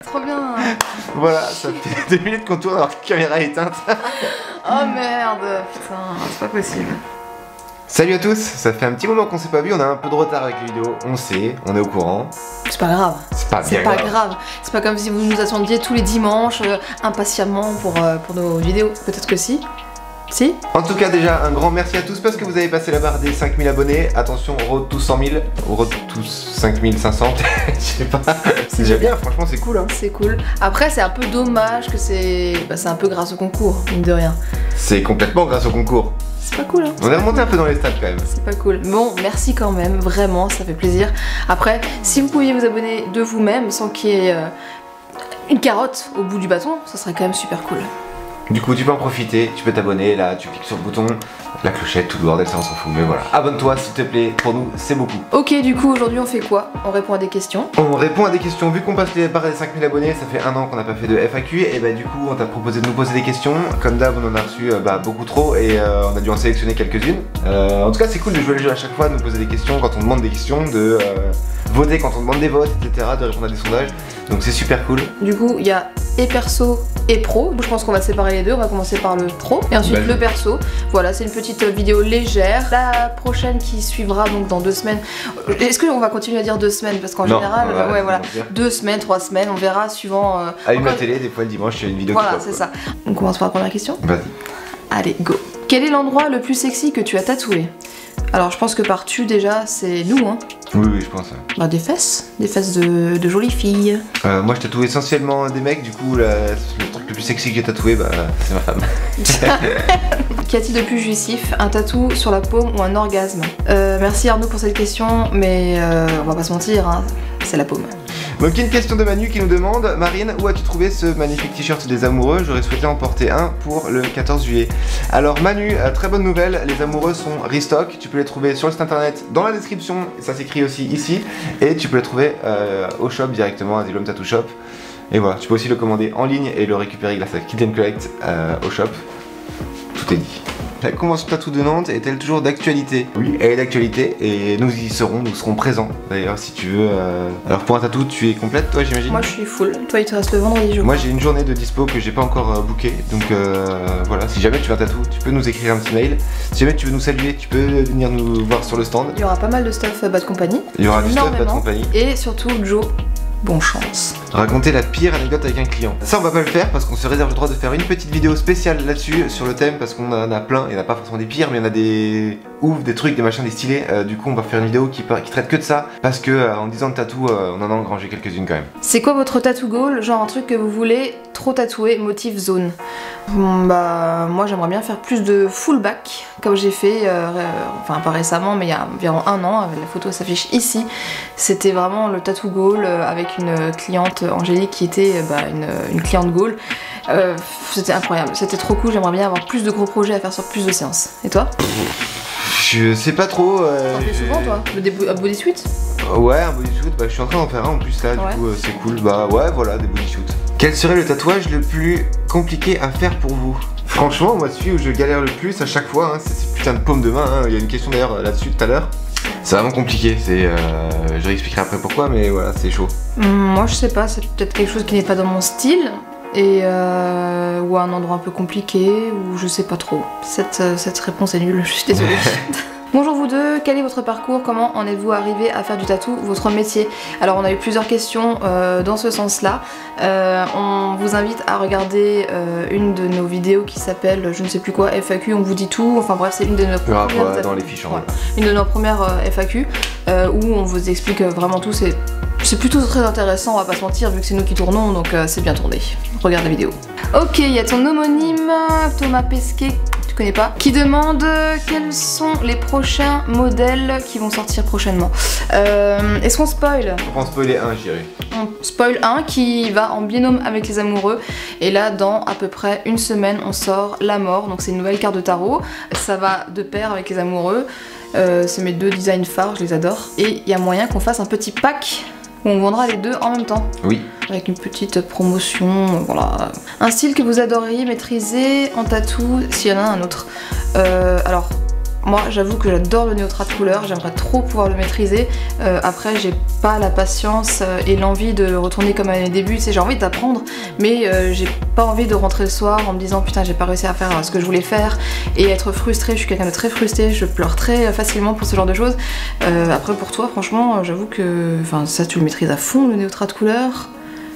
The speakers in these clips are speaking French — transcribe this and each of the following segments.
Trop bien. Voilà, ça fait 2 minutes qu'on tourne alors que la caméra est éteinte. Oh merde, putain, c'est pas possible. Salut à tous, ça fait un petit moment qu'on s'est pas vu, on a un peu de retard avec les vidéos, on sait, on est au courant. C'est pas grave. C'est pas grave. C'est pas comme si vous nous attendiez tous les dimanches impatiemment pour nos vidéos. Peut-être que si. Si. En tout cas déjà un grand merci à tous parce que vous avez passé la barre des 5000 abonnés. Attention, road to 100 000, road to 5500, je sais pas. C'est déjà bien, franchement c'est cool hein. C'est cool. Après c'est un peu dommage que c'est un peu grâce au concours, mine de rien. C'est complètement grâce au concours. C'est pas cool hein. On est remonté un peu dans les stats quand même. C'est pas cool. Bon, merci quand même, vraiment, ça fait plaisir. Après, si vous pouviez vous abonner de vous-même sans qu'il y ait une carotte au bout du bâton, ça serait quand même super cool. Du coup tu peux en profiter, tu peux t'abonner, là tu cliques sur le bouton, la clochette, tout le bordel, ça on s'en fout, mais voilà. Abonne-toi s'il te plaît, pour nous c'est beaucoup. Ok, du coup aujourd'hui on fait quoi? On répond à des questions. On répond à des questions, vu qu'on passe les barres des 5000 abonnés, ça fait 1 an qu'on n'a pas fait de FAQ, et bah du coup on t'a proposé de nous poser des questions. Comme d'hab on en a reçu beaucoup trop, et on a dû en sélectionner quelques-unes. En tout cas c'est cool de jouer le jeu à chaque fois, de nous poser des questions quand on demande des questions, de voter quand on demande des votes, etc., de répondre à des sondages, donc c'est super cool. Du coup il y a et perso et pro, je pense qu'on va séparer les deux, on va commencer par le pro et ensuite le perso. Voilà, c'est une petite vidéo légère. La prochaine qui suivra donc dans 2 semaines. Est-ce qu'on va continuer à dire 2 semaines? Parce qu'en général, ouais voilà, 2 semaines, 3 semaines, on verra suivant... Allume la télé, des fois le dimanche il y a une vidéo voilà, c'est ça. On commence par la première question. Vas-y. Allez, go. Quel est l'endroit le plus sexy que tu as tatoué? Alors je pense que par tu déjà c'est nous hein. Oui je pense. Bah des fesses de jolies filles. Moi je tatoue essentiellement des mecs, du coup le truc le plus sexy que j'ai tatoué bah c'est ma femme. Qu'y a-t-il de plus jouissif, un tatou sur la paume ou un orgasme? Merci Arnaud pour cette question, mais on va pas se mentir, hein, c'est la paume. Donc il y a une question de Manu qui nous demande: Marine, où as-tu trouvé ce magnifique t-shirt des amoureux? J'aurais souhaité en porter un pour le 14 juillet. Alors Manu, très bonne nouvelle, les amoureux sont restock, tu peux les trouver sur le site internet dans la description, ça s'écrit aussi ici, et tu peux les trouver au shop directement, Asylum Tattoo Shop. Et voilà, tu peux aussi le commander en ligne et le récupérer grâce à Kit & Collect au shop. Tout est dit. La convention tattoo de Nantes est-elle toujours d'actualité? Oui, elle est d'actualité et nous y serons, nous serons présents d'ailleurs si tu veux. Alors pour un tatou, tu es complète toi j'imagine? Moi je suis full, toi il te reste le vendredi je crois. Moi j'ai une journée de dispo que j'ai pas encore booké, donc voilà, si jamais tu veux un tatou, tu peux nous écrire un petit mail. Si jamais tu veux nous saluer, tu peux venir nous voir sur le stand. Il y aura pas mal de stuff Bad Company. Il y aura du stuff Bad Company. Et surtout Joe. Bonne chance. Raconter la pire anecdote avec un client. Ça on va pas le faire parce qu'on se réserve le droit de faire une petite vidéo spéciale là-dessus sur le thème parce qu'on en a plein, il n'y en a pas forcément des pires mais il y en a des ouf, des trucs, des machins, des stylés. Du coup on va faire une vidéo qui traite que de ça parce que en 10 ans de tatou on en a engrangé quelques-unes quand même. C'est quoi votre tattoo goal? Genre un truc que vous voulez trop tatouer, motif zone? Bah moi j'aimerais bien faire plus de full back comme j'ai fait, enfin pas récemment mais il y a environ 1 an, la photo s'affiche ici. C'était vraiment le tattoo goal avec une cliente Angélique qui était une cliente goal. C'était incroyable, c'était trop cool, j'aimerais bien avoir plus de gros projets à faire sur plus de séances. Et toi? Je sais pas trop. T'en fais souvent toi? Un bodysuit? Ouais, un bodysuit, bah je suis en train d'en faire un en plus là, du coup c'est cool. Bah ouais voilà, des bodysuits. Quel serait le tatouage le plus compliqué à faire pour vous? Franchement moi celui où je galère le plus à chaque fois, hein, c'est ces putains de paumes de main, hein. Il y a une question d'ailleurs là-dessus tout à l'heure. C'est vraiment compliqué, je réexpliquerai après pourquoi, mais voilà, c'est chaud. Moi je sais pas, c'est peut-être quelque chose qui n'est pas dans mon style, et ou un endroit un peu compliqué, ou je sais pas trop. Cette réponse est nulle, je suis désolée. Bonjour vous deux, quel est votre parcours? Comment en êtes-vous arrivé à faire du tatou votre métier? Alors on a eu plusieurs questions dans ce sens-là. On vous invite à regarder une de nos vidéos qui s'appelle je ne sais plus quoi, FAQ, on vous dit tout. Enfin bref, c'est une de nos premières dans les fiches, voilà. Une de nos premières FAQ où on vous explique vraiment tout. C'est plutôt très intéressant, on va pas se mentir, vu que c'est nous qui tournons, donc c'est bien tourné. Regarde la vidéo. Ok, il y a ton homonyme, Thomas Pesquet, tu connais pas, qui demande quels sont les prochains modèles qui vont sortir prochainement. Est-ce qu'on spoil? On va en spoiler un, j'irai. On spoil un qui va en binôme avec les amoureux, et là dans à peu près 1 semaine on sort la mort, donc c'est une nouvelle carte de tarot, ça va de pair avec les amoureux. C'est mes 2 designs phares, je les adore, et il y a moyen qu'on fasse un petit pack où on vendra les 2 en même temps. Oui. Avec une petite promotion, voilà. Un style que vous adoreriez maîtriser en tatou, s'il y en a un autre. Alors, moi j'avoue que j'adore le néotrad couleur, j'aimerais trop pouvoir le maîtriser. Après j'ai pas la patience et l'envie de retourner comme à mes débuts, tu sais, j'ai envie d'apprendre, mais j'ai pas envie de rentrer le soir en me disant putain j'ai pas réussi à faire ce que je voulais faire et être frustrée. Je suis quelqu'un de très frustré, je pleure très facilement pour ce genre de choses. Après pour toi franchement j'avoue que ça tu le maîtrises à fond le néotrad couleur.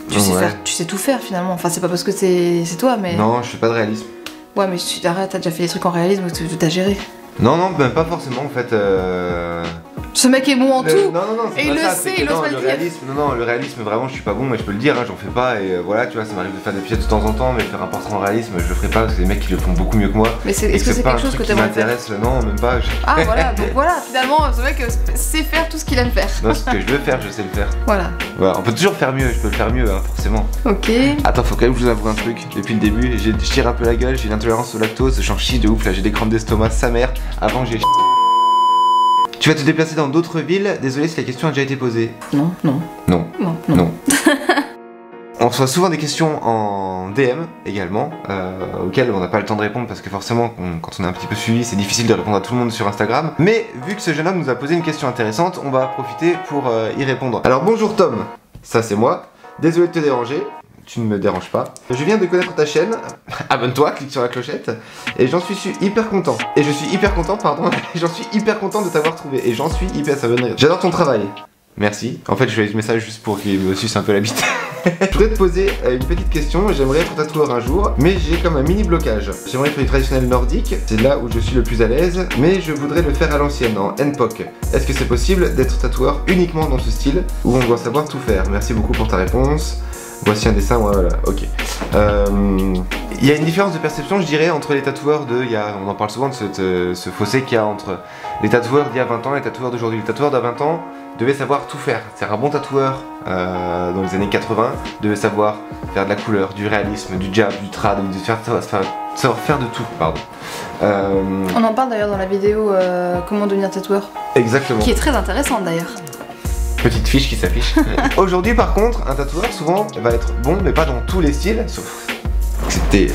Tu sais tout faire finalement, enfin c'est pas parce que c'est toi mais... Non, je fais pas de réalisme. Ouais mais arrête, t'as déjà fait des trucs en réalisme où t'as géré. Non, même pas forcément en fait. Ce mec est bon en tout. Non, et il le sait, il ose pas le dire. Le réalisme vraiment je suis pas bon, mais je peux le dire, hein, j'en fais pas et voilà, tu vois, ça m'arrive de faire des pièces de temps en temps, mais faire un portrait en réalisme, je le ferai pas parce que les mecs qui le font beaucoup mieux que moi. Mais est-ce que c'est quelque chose que t'aimerais faire? Non, même pas. Ah voilà, donc voilà, finalement ce mec sait faire tout ce qu'il aime faire. Non, ce que je veux faire, je sais le faire. Voilà. Ouais, on peut toujours faire mieux, je peux le faire mieux, hein, forcément. Ok. Attends, faut quand même que je vous avoue un truc. Depuis le début, je tire un peu la gueule, j'ai une intolérance au lactose, j'en chie de ouf, là j'ai des crampes d'estomac, sa mère, avant j'ai... Tu vas te déplacer dans d'autres villes? Désolé si la question a déjà été posée. Non. On reçoit souvent des questions en DM également, auxquelles on n'a pas le temps de répondre parce que forcément, quand on est un petit peu suivi, c'est difficile de répondre à tout le monde sur Instagram. Mais vu que ce jeune homme nous a posé une question intéressante, on va profiter pour y répondre. Alors bonjour Tom, ça c'est moi. Désolé de te déranger. Tu ne me déranges pas. Je viens de connaître ta chaîne, abonne-toi, clique sur la clochette, et j'en suis hyper content. Et je suis hyper content, pardon, j'en suis hyper content de t'avoir trouvé, et j'en suis hyper s'abonner. J'adore ton travail. Merci. En fait, je fais ce message juste pour qu'il me suce un peu la bite. Je voudrais te poser une petite question. J'aimerais être tatoueur un jour, mais j'ai comme un mini blocage. J'aimerais faire du traditionnel nordique, c'est là où je suis le plus à l'aise, mais je voudrais le faire à l'ancienne, en N-POC. Est-ce que c'est possible d'être tatoueur uniquement dans ce style, où on doit savoir tout faire? Merci beaucoup pour ta réponse. Voici un dessin, voilà, ok. Il y a une différence de perception, je dirais, entre les tatoueurs on en parle souvent de ce fossé qu'il y a entre les tatoueurs d'il y a 20 ans et les tatoueurs d'aujourd'hui. Les tatoueurs d'il y a 20 ans devaient savoir tout faire. C'est un bon tatoueur dans les années 80 devait savoir faire de la couleur, du réalisme, du jab, du trad, savoir faire de tout, pardon. On en parle d'ailleurs dans la vidéo comment devenir tatoueur. Exactement. Qui est très intéressante d'ailleurs. Petite fiche qui s'affiche. Aujourd'hui par contre, un tatoueur souvent va être bon mais pas dans tous les styles, sauf excepté...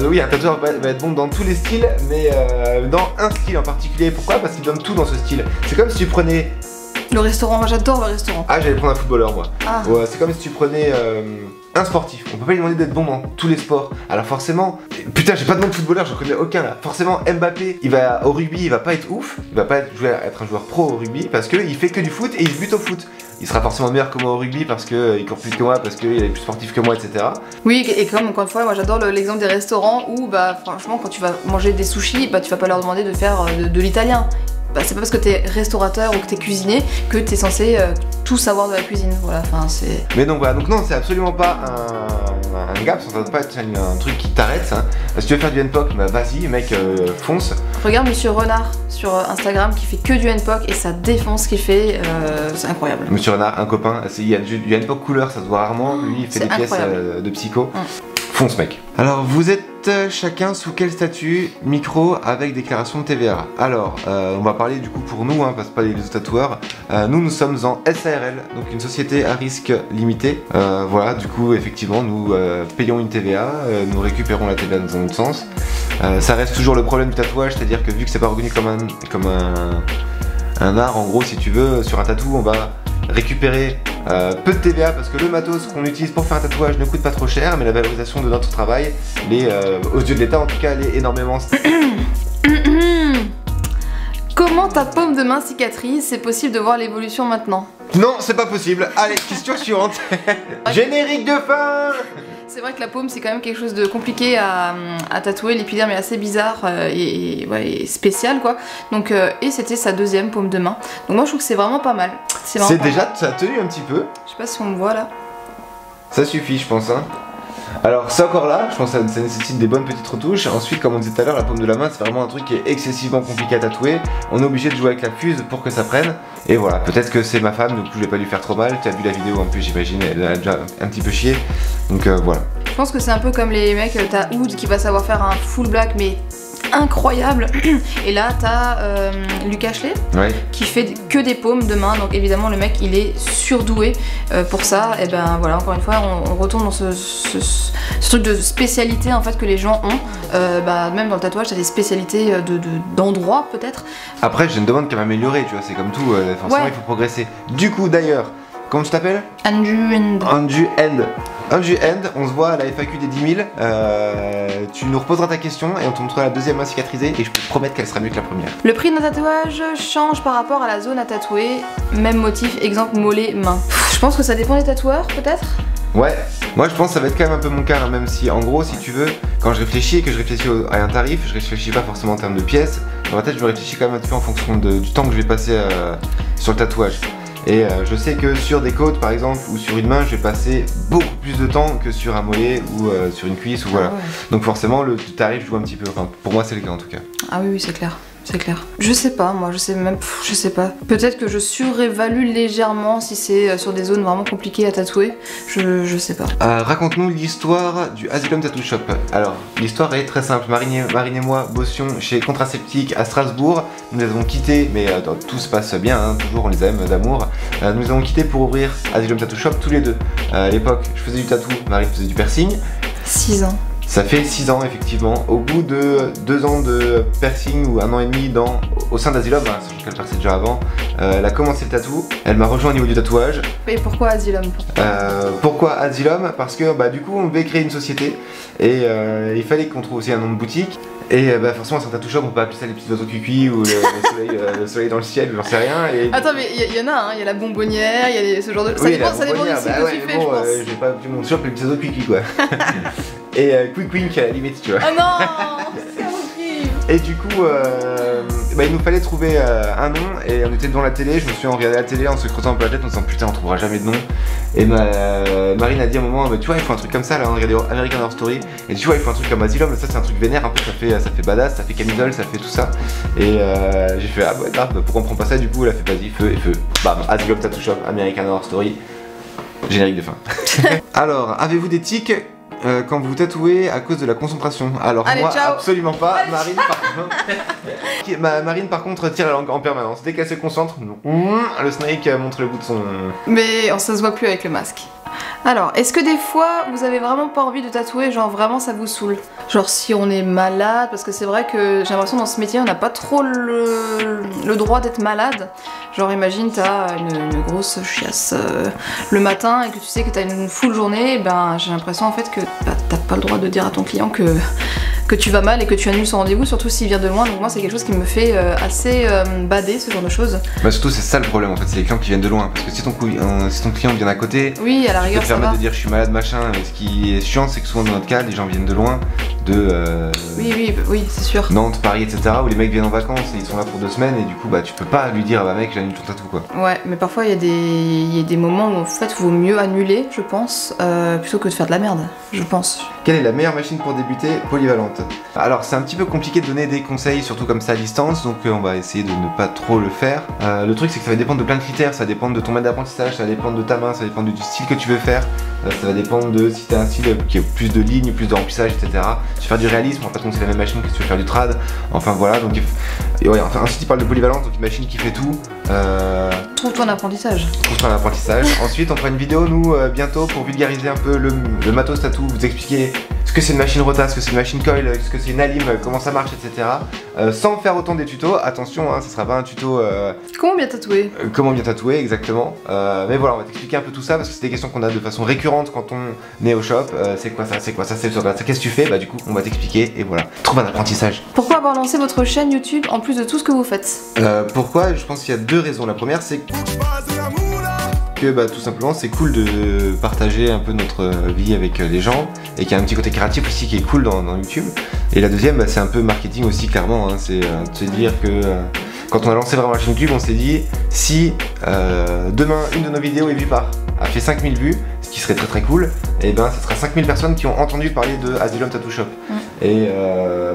oui, un tatoueur va être bon dans tous les styles, mais dans un style en particulier. Pourquoi? Parce qu'il donne tout dans ce style. C'est comme si tu prenais... Le restaurant, moi j'adore le restaurant. Ah, j'allais prendre un footballeur moi. Ah. Ouais, c'est comme si tu prenais un sportif. On peut pas lui demander d'être bon dans tous les sports. Alors forcément, putain, j'ai pas de nom de footballeur, j'en connais aucun là. Forcément, Mbappé, au rugby, il va pas être ouf. Il va pas être un joueur pro au rugby parce qu'il fait que du foot et il bute au foot. Il sera forcément meilleur que moi au rugby parce qu'il court plus que moi, parce qu'il est plus sportif que moi, etc. Oui, et comme encore une fois, moi j'adore l'exemple des restaurants où franchement quand tu vas manger des sushis, tu vas pas leur demander de faire de l'italien. C'est pas parce que t'es restaurateur ou que t'es cuisinier que t'es censé tout savoir de la cuisine. Voilà, c'est... Mais donc voilà, donc non, c'est absolument pas un gap, ça doit pas être un truc qui t'arrête. Hein. Si tu veux faire du N-POC, bah vas-y mec, fonce. Regarde Monsieur Renard sur Instagram qui fait que du N-POC et ça défonce ce qu'il fait, c'est incroyable. Monsieur Renard, un copain, il y a du N-POC couleur, ça se voit rarement, lui il fait des pièces de psycho. Fonce mec. Alors vous êtes chacun sous quel statut? Micro avec déclaration de TVA. Alors on va parler du coup pour nous, hein, parce que pas les autres tatoueurs. Nous sommes en SARL, donc une société à risque limité. Voilà, du coup effectivement nous payons une TVA, nous récupérons la TVA dans un autre sens. Ça reste toujours le problème du tatouage, c'est-à-dire que vu que c'est pas reconnu comme un art, en gros si tu veux, sur un tatou on va récupérer peu de TVA parce que le matos qu'on utilise pour faire un tatouage ne coûte pas trop cher, mais la valorisation de notre travail, aux yeux de l'État en tout cas, elle est énormément... Comment ta paume de main cicatrise? C'est possible de voir l'évolution maintenant? Non, c'est pas possible. Allez, question suivante. Générique de fin. C'est vrai que la paume c'est quand même quelque chose de compliqué à tatouer, l'épiderme est assez bizarre et spécial quoi. Donc et c'était sa deuxième paume de main. Donc moi je trouve que c'est vraiment pas mal. C'est déjà, ça a tenu un petit peu. Je sais pas si on me voit là. Ça suffit je pense hein. Alors c'est encore là, je pense que ça nécessite des bonnes petites retouches. Ensuite comme on disait tout à l'heure, la paume de la main c'est vraiment un truc qui est excessivement compliqué à tatouer. On est obligé de jouer avec la fuse pour que ça prenne. Et voilà, peut-être que c'est ma femme, donc je vais pas lui faire trop mal. Tu as vu la vidéo en plus j'imagine, elle a déjà un petit peu chié. Donc voilà. Je pense que c'est un peu comme les mecs, t'as Oud qui va savoir faire un full black mais incroyable. Et là t'as Lucas Ashley qui fait que des paumes de main, donc évidemment le mec il est surdoué pour ça. Et ben voilà, encore une fois on retourne dans ce truc de spécialité en fait que les gens ont. Même dans le tatouage t'as des spécialités d'endroits peut-être. Après je ne demande qu'à m'améliorer, tu vois, c'est comme tout, forcément il faut progresser. Du coup d'ailleurs, comment tu t'appelles? Anju End, on se voit à la FAQ des 10 000, tu nous reposeras ta question et on te montrera la deuxième main cicatrisée et je peux te promettre qu'elle sera mieux que la première. Le prix d'un tatouage change par rapport à la zone à tatouer, même motif, exemple mollet, main. Je pense que ça dépend des tatoueurs peut-être. Ouais, moi je pense que ça va être quand même un peu mon cas, hein, même si en gros si tu veux, quand je réfléchis et que je réfléchis à un tarif, je réfléchis pas forcément en termes de pièces, dans ma tête je me réfléchis quand même un petit peu en fonction du temps que je vais passer sur le tatouage. Et je sais que sur des côtes par exemple ou sur une main je vais passer beaucoup plus de temps que sur un mollet ou sur une cuisse ou voilà. Ah ouais. Donc forcément le tarif joue un petit peu, enfin pour moi c'est le cas en tout cas. Ah oui c'est clair. C'est clair. Je sais pas, moi je sais même, je sais pas. Peut-être que je surévalue légèrement si c'est sur des zones vraiment compliquées à tatouer. Je sais pas. Raconte-nous l'histoire du Asylum Tattoo Shop. Alors, l'histoire est très simple. Marine et moi bossions chez Contraceptique à Strasbourg. Nous les avons quittés, mais tout se passe bien, hein, toujours on les aime d'amour. Nous les avons quittés pour ouvrir Asylum Tattoo Shop tous les deux. À l'époque, je faisais du tatou, Marine faisait du piercing. 6 ans. Ça fait 6 ans effectivement. Au bout de 2 ans de piercing ou 1 an et demi au sein d'Asylum, hein, sachant qu'elle perçait déjà avant, elle a commencé le tatou, elle m'a rejoint au niveau du tatouage. Et pourquoi Asylum? Pourquoi Asylum? Parce que du coup on devait créer une société et il fallait qu'on trouve aussi un nom de boutique. Et forcément sur un tattoo shop on peut appeler ça les petits oiseaux cuicuis ou le soleil dans le ciel, j'en sais rien. Et... Attends mais il y en a, hein, il y a la bonbonnière, il y a ce genre de... Ça dépend du style que tu fais je pense. Je vais pas appeler mon shop les petits oiseaux cuicui quoi. Et Quick Wink à la limite tu vois. Oh non, c'est horrible. Et du coup il nous fallait trouver un nom et on était devant la télé, je me suis regardé la télé en se crottant un peu la tête en se disant putain on trouvera jamais de nom. Et Marine a dit à un moment tu vois il faut un truc comme ça là, on regardait American Horror Story et tu vois il faut un truc comme Asylum, ça c'est un truc vénère un peu, ça fait badass, ça fait camisole, ça fait tout ça. Et j'ai fait ah ouais grave, pourquoi on prend pas ça du coup, elle a fait vas-y feu et feu. Bam, Asylum Tattoo Shop, American Horror Story, générique de fin. Alors avez-vous des tics quand vous tatouez à cause de la concentration? Alors allez, moi ciao. Absolument pas. Marine par contre tire la langue en permanence. Dès qu'elle se concentre, le snake montre le bout de son... Mais ça se voit plus avec le masque. Alors, est-ce que des fois vous avez vraiment pas envie de tatouer, genre vraiment ça vous saoule? Genre si on est malade, parce que c'est vrai que j'ai l'impression dans ce métier on n'a pas trop le droit d'être malade. Genre imagine t'as une grosse chiasse le matin et que tu sais que t'as une full journée, ben j'ai l'impression en fait que t'as pas le droit de dire à ton client que tu vas mal et que tu annules son rendez-vous, surtout s'il vient de loin. Donc moi c'est quelque chose qui me fait assez bader, ce genre de choses. Bah surtout c'est ça le problème en fait, c'est les clients qui viennent de loin. Parce que si ton client vient d'à côté, oui, à la rigueur, ça te permet de dire je suis malade machin. Mais ce qui est chiant c'est que souvent dans notre cas les gens viennent de loin, oui c'est sûr. Nantes, Paris, etc. où les mecs viennent en vacances et ils sont là pour 2 semaines et du coup tu peux pas lui dire ah bah mec j'annule ton tatou quoi. Ouais mais parfois il y a des moments où en fait vaut mieux annuler je pense plutôt que de faire de la merde, je pense. Quelle est la meilleure machine pour débuter polyvalente? Alors c'est un petit peu compliqué de donner des conseils surtout comme ça à distance, donc on va essayer de ne pas trop le faire. Le truc c'est que ça va dépendre de plein de critères, ça va dépendre de ton maître d'apprentissage, ça va dépendre de ta main, ça va dépendre du style que tu veux faire, ça va dépendre de si tu as un style qui a plus de lignes, plus de remplissage, etc. Si tu veux faire du réalisme, en fait c'est la même machine que si tu veux faire du trad, enfin voilà, donc ensuite il parle de polyvalente, donc une machine qui fait tout. Trouve-toi un apprentissage. Trouve-toi un apprentissage. Ensuite on fera une vidéo nous bientôt pour vulgariser un peu le matos tattoo, vous expliquer ce que c'est une machine rota, ce que c'est une machine coil, ce que c'est une alim, comment ça marche, etc. Sans faire autant des tutos, attention, hein, ça sera pas un tuto... Comment bien tatouer. Comment bien tatouer, exactement. Mais voilà, on va t'expliquer un peu tout ça parce que c'est des questions qu'on a de façon récurrente quand on est au shop. C'est quoi ça, c'est quoi ça, c'est ça, qu'est-ce que tu fais? Bah du coup, on va t'expliquer et voilà. Trouve un apprentissage. Pourquoi avoir lancé votre chaîne YouTube en plus de tout ce que vous faites? Pourquoi? Je pense qu'il y a 2 raisons. La première, c'est que tout simplement c'est cool de partager un peu notre vie avec les gens et qu'il y a un petit côté créatif aussi qui est cool dans YouTube. Et la deuxième c'est un peu marketing aussi clairement, hein, c'est de se dire que quand on a lancé vraiment la chaîne YouTube on s'est dit si demain une de nos vidéos est vue a fait 5000 vues, ce qui serait très très cool, et ben ce sera 5000 personnes qui ont entendu parler de Asylum Tattoo Shop. Et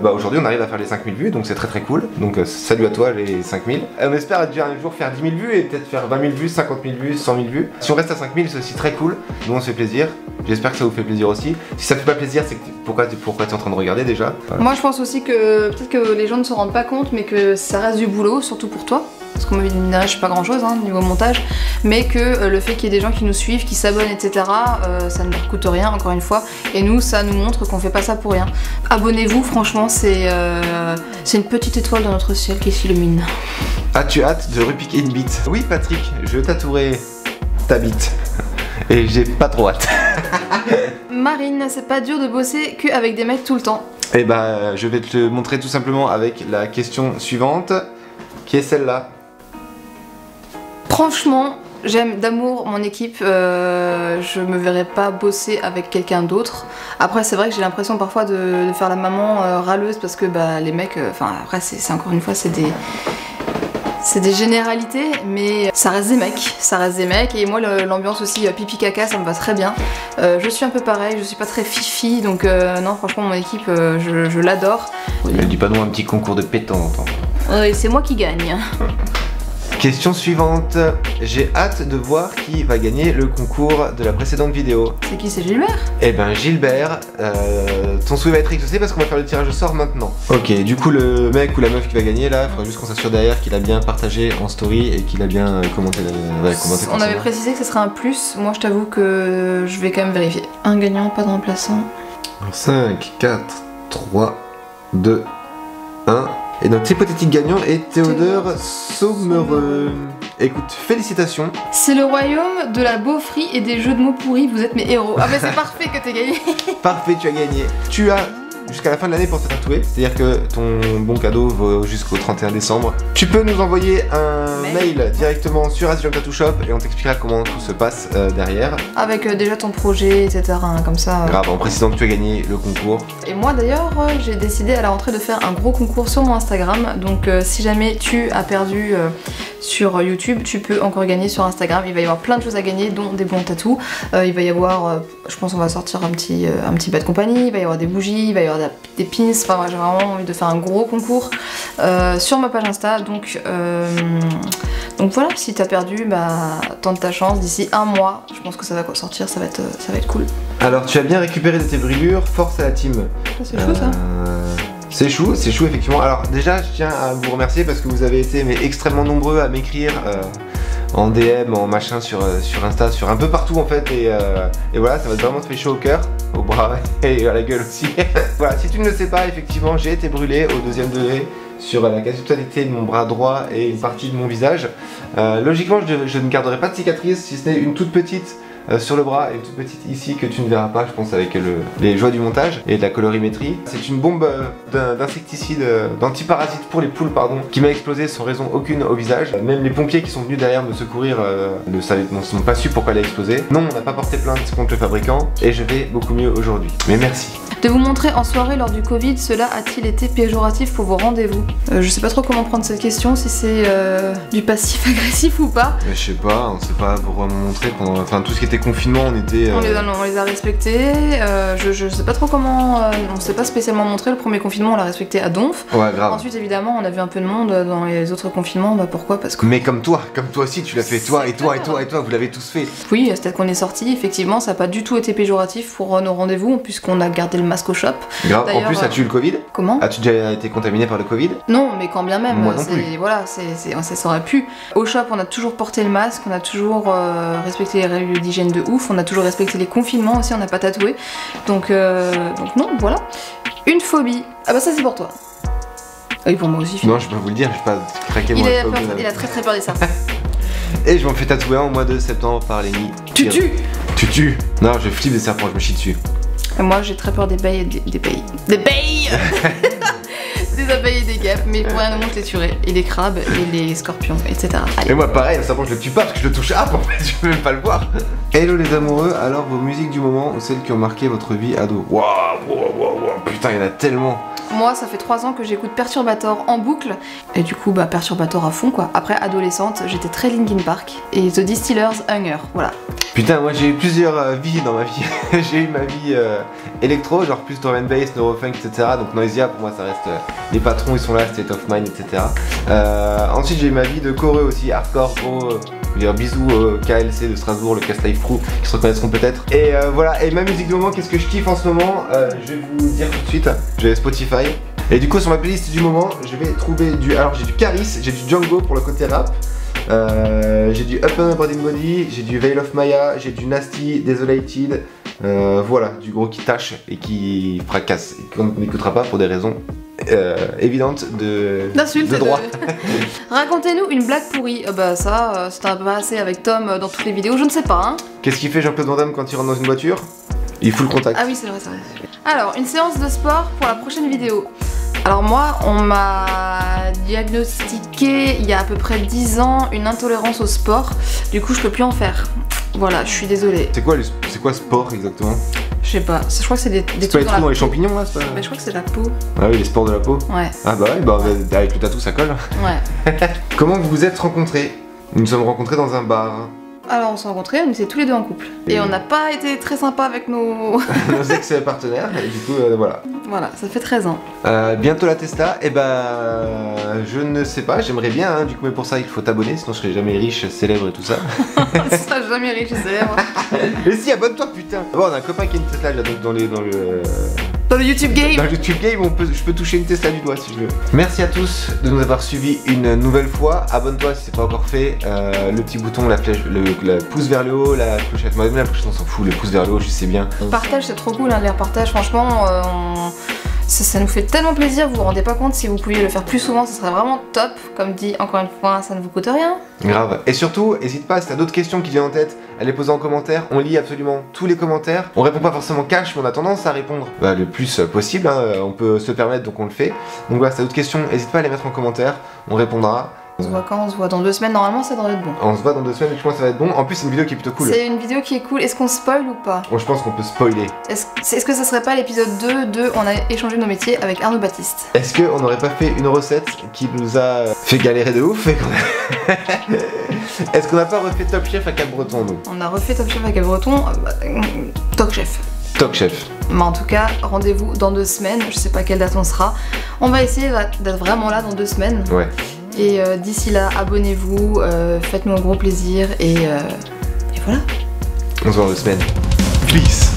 aujourd'hui on arrive à faire les 5000 vues, donc c'est très cool. Donc salut à toi les 5000. On espère déjà un jour faire 10 000 vues et peut-être faire 20 000 vues, 50 000 vues, 100 000 vues. Si on reste à 5000, c'est aussi très cool. Nous on se fait plaisir. J'espère que ça vous fait plaisir aussi. Si ça fait pas plaisir, c'est que pourquoi tu es en train de regarder déjà. Voilà. Moi je pense aussi que peut-être que les gens ne se rendent pas compte, mais que ça reste du boulot, surtout pour toi. Parce qu'on m'a dit minage, pas grand chose niveau montage, mais que le fait qu'il y ait des gens qui nous suivent, qui s'abonnent, etc., ça ne leur coûte rien, encore une fois, et nous, ça nous montre qu'on fait pas ça pour rien. Abonnez-vous, franchement, c'est une petite étoile dans notre ciel qui s'illumine. As-tu hâte de repiquer une bite? Oui, Patrick, je tatouerai ta bite, et j'ai pas trop hâte. Marine, c'est pas dur de bosser qu'avec des mecs tout le temps. Et bah, je vais te le montrer tout simplement avec la question suivante, qui est celle-là. Franchement, j'aime d'amour mon équipe, je me verrais pas bosser avec quelqu'un d'autre. Après c'est vrai que j'ai l'impression parfois de faire la maman râleuse parce que les mecs, après c'est encore une fois c'est des généralités, mais ça reste des mecs, et moi l'ambiance aussi pipi caca ça me va très bien. Je suis un peu pareil, je suis pas très fifi, donc non franchement mon équipe je l'adore. Elle dit pas non un petit concours de pétanque. Oui, c'est moi qui gagne. Question suivante, j'ai hâte de voir qui va gagner le concours de la précédente vidéo. C'est qui? C'est Gilbert? Eh ben Gilbert, ton souhait va être exaucé parce qu'on va faire le tirage au sort maintenant. Ok, du coup le mec ou la meuf qui va gagner là, il faudra juste qu'on s'assure derrière qu'il a bien partagé en story et qu'il a bien commenté. On avait précisé que ce serait un plus, moi je t'avoue que je vais quand même vérifier. Un gagnant, pas de remplaçant. 5, 4, 3, 2, 1... Et notre hypothétique gagnant est Théodore Sommereux. Écoute, félicitations. C'est le royaume de la beaufrie et des jeux de mots pourris, vous êtes mes héros. Ah mais c'est parfait que t'aies gagné. Parfait, tu as gagné. Tu as jusqu'à la fin de l'année pour te tatouer, c'est-à-dire que ton bon cadeau va jusqu'au 31 décembre. Tu peux nous envoyer un mail directement sur Asylum Tattoo Shop et on t'expliquera comment tout se passe derrière. Avec déjà ton projet, etc. Comme ça. Grave, en précisant que tu as gagné le concours. Et moi d'ailleurs, j'ai décidé à la rentrée de faire un gros concours sur mon Instagram. Donc si jamais tu as perdu sur YouTube, tu peux encore gagner sur Instagram. Il va y avoir plein de choses à gagner, dont des bons tatous. Il va y avoir, je pense on va sortir un petit bas de compagnie, il va y avoir des bougies, il va y avoir des pins, enfin j'ai vraiment envie de faire un gros concours sur ma page Insta, donc voilà, si t'as perdu, tente ta chance, d'ici un mois, je pense que ça va sortir, ça va être cool. Alors tu as bien récupéré de tes brûlures, force à la team. C'est chou ça. C'est chou effectivement. Alors déjà je tiens à vous remercier parce que vous avez été extrêmement nombreux à m'écrire en DM, en machin sur Insta, sur un peu partout en fait, et voilà, ça va vraiment te faire chaud au cœur, au bras et à la gueule aussi. Voilà, si tu ne le sais pas, effectivement j'ai été brûlé au 2e degré sur la quasi-totalité de mon bras droit et une partie de mon visage. Logiquement je ne garderai pas de cicatrice si ce n'est une toute petite sur le bras et une toute petite ici que tu ne verras pas, je pense, avec les joies du montage et de la colorimétrie. C'est une bombe d'insecticide, d'antiparasite pour les poules, pardon, qui m'a explosé sans raison aucune au visage. Même les pompiers qui sont venus derrière me secourir ne sont pas su pourquoi elle a explosé. Non, on n'a pas porté plainte contre le fabricant et je vais beaucoup mieux aujourd'hui. Mais merci. De vous montrer en soirée lors du Covid, cela a-t-il été péjoratif pour vos rendez-vous? Je sais pas trop comment prendre cette question, si c'est du passif agressif ou pas. Mais je sais pas, on sait pas vraiment montrer pendant, enfin tout ce qui était confinement, on était. On les a respectés. Je sais pas trop comment, on s'est pas spécialement montré. Le premier confinement, on l'a respecté à Donf. Ouais, grave. Ensuite, évidemment, on a vu un peu de monde dans les autres confinements. Pourquoi? Parce que. Mais comme toi aussi, tu l'as fait, toi, vous l'avez tous fait. Oui, c'est-à-dire qu'on est sortis. Effectivement, ça n'a pas du tout été péjoratif pour nos rendez-vous, puisqu'on a gardé le masque au shop. Grave. En plus, as-tu eu le Covid? Comment? As-tu déjà été contaminé par le Covid? Non, mais quand bien même. Moi non plus. Voilà, ça aurait pu. Au shop, on a toujours porté le masque, on a toujours respecté les règles d'hygiène de ouf, on a toujours respecté les confinements aussi, on n'a pas tatoué. Donc non, voilà. Une phobie. Ah bah ça c'est pour toi. Oui, pour moi aussi. Non, je peux pas vous le dire, je vais pas craquer moi. Il a très peur des sapins. Et je m'en fais tatouer au mois de septembre par Lenny. Tutu. Non, je flippe des serpents, je me chie dessus. Et moi j'ai très peur des baies et des baies. Des abeilles et des guêpes, mais pour rien au monde les tuerai. Et les crabes et les scorpions, etc. Allez. Et moi pareil, le serpent je le tue pas parce que je le touche en fait, je peux même pas le voir. Hello les amoureux, alors vos musiques du moment ou celles qui ont marqué votre vie ado? Waouh, putain, il y en a tellement. Moi, ça fait 3 ans que j'écoute Perturbator en boucle. Et du coup, bah, Perturbator à fond, quoi. Après, adolescente, j'étais très Linkin Park. Et The Distillers, Hunger, voilà. Putain, moi j'ai eu plusieurs vies dans ma vie. J'ai eu ma vie électro, genre plus drum and bass, neurofunk, etc. Donc Noisia, pour moi ça reste les patrons, ils sont là, State of Mind, etc. Ensuite j'ai eu ma vie de choreux aussi, hardcore, gros. Je veux dire bisous au KLC de Strasbourg, le Cast Life Crew, qui se reconnaîtront peut-être. Et voilà, et ma musique du moment, qu'est-ce que je kiffe en ce moment, je vais vous dire tout de suite. J'ai Spotify. Et du coup sur ma playlist du moment, je vais trouver du... Alors j'ai du Caris, j'ai du Django pour le côté rap. J'ai du Up and Up Body, j'ai du Veil of Maya, j'ai du Nasty, Desolated, voilà, du gros qui tâche et qui fracasse et qu'on n'écoutera pas pour des raisons évidentes de droit. Racontez-nous une blague pourrie. Bah ça, c'est un peu assez avec Tom dans toutes les vidéos, je ne sais pas. Hein. Qu'est-ce qu'il fait Jean-Claude Van Damme quand il rentre dans une voiture? Il fout le contact. Ah oui, c'est vrai, c'est vrai. Alors, une séance de sport pour la prochaine vidéo. Alors moi, on m'a diagnostiqué il y a à peu près 10 ans une intolérance au sport. Du coup, je peux plus en faire. Voilà, je suis désolée. C'est quoi sport exactement? Je sais pas, je crois que c'est des trucs pas les trous dans les champignons là, c'est pas... Mais je crois que c'est la peau. Ah oui, les sports de la peau. Ouais. Ah bah ouais, bah ouais. Avec le tatou ça colle. Ouais. Comment vous vous êtes rencontrés? Nous nous sommes rencontrés dans un bar. Alors on s'est rencontrés, on était tous les deux en couple. Et on n'a pas été très sympa avec nos... nos ex-partenaires, et du coup voilà. Voilà, ça fait 13 ans. Bientôt la Tesla, et je ne sais pas, j'aimerais bien, hein, du coup mais pour ça il faut t'abonner, sinon je serai jamais riche, célèbre et tout ça. Tu seras jamais riche et célèbre. Mais si, abonne-toi putain. Bon, on a un copain qui a une Tesla là, donc dans le YouTube Game. Dans le YouTube Game, je peux toucher une Tesla du doigt si je veux. Merci à tous de nous avoir suivis une nouvelle fois. Abonne-toi si c'est pas encore fait. Le petit bouton, la flèche, le pouce vers le haut, la clochette. Moi, la clochette, on s'en fout. Le pouce vers le haut, je sais bien. Partage, c'est trop cool, hein, les repartages. Franchement, ça nous fait tellement plaisir. Vous vous rendez pas compte, si vous pouviez le faire plus souvent, ce serait vraiment top. Comme dit, encore une fois, ça ne vous coûte rien. Grave. Et surtout, n'hésite pas, si t'as d'autres questions qui viennent en tête, à les poser en commentaire. On lit absolument tous les commentaires. On répond pas forcément cash, mais on a tendance à répondre le plus possible. Hein. On peut se permettre, donc on le fait. Donc voilà, si t'as d'autres questions, n'hésite pas à les mettre en commentaire. On répondra. On se voit quand? On se voit dans 2 semaines, normalement ça devrait être bon. On se voit dans 2 semaines, je pense que ça va être bon. En plus, c'est une vidéo qui est plutôt cool. C'est une vidéo qui est cool. Est-ce qu'on spoil ou pas? Bon, je pense qu'on peut spoiler. Est-ce que ça serait pas l'épisode 2 de On a échangé nos métiers avec Arnaud Baptiste? Est-ce qu'on n'aurait pas fait une recette qui nous a fait galérer de ouf? Est-ce qu'on n'a pas refait Top Chef à Cap-Breton, nous? On a refait Top Chef à Cap-Breton. Top Chef. Top Chef. Mais en tout cas, rendez-vous dans 2 semaines. Je sais pas quelle date on sera. On va essayer d'être vraiment là dans 2 semaines. Ouais. Et d'ici là, abonnez-vous, faites-nous un gros plaisir et voilà. On se voit dans 2 semaines. Please.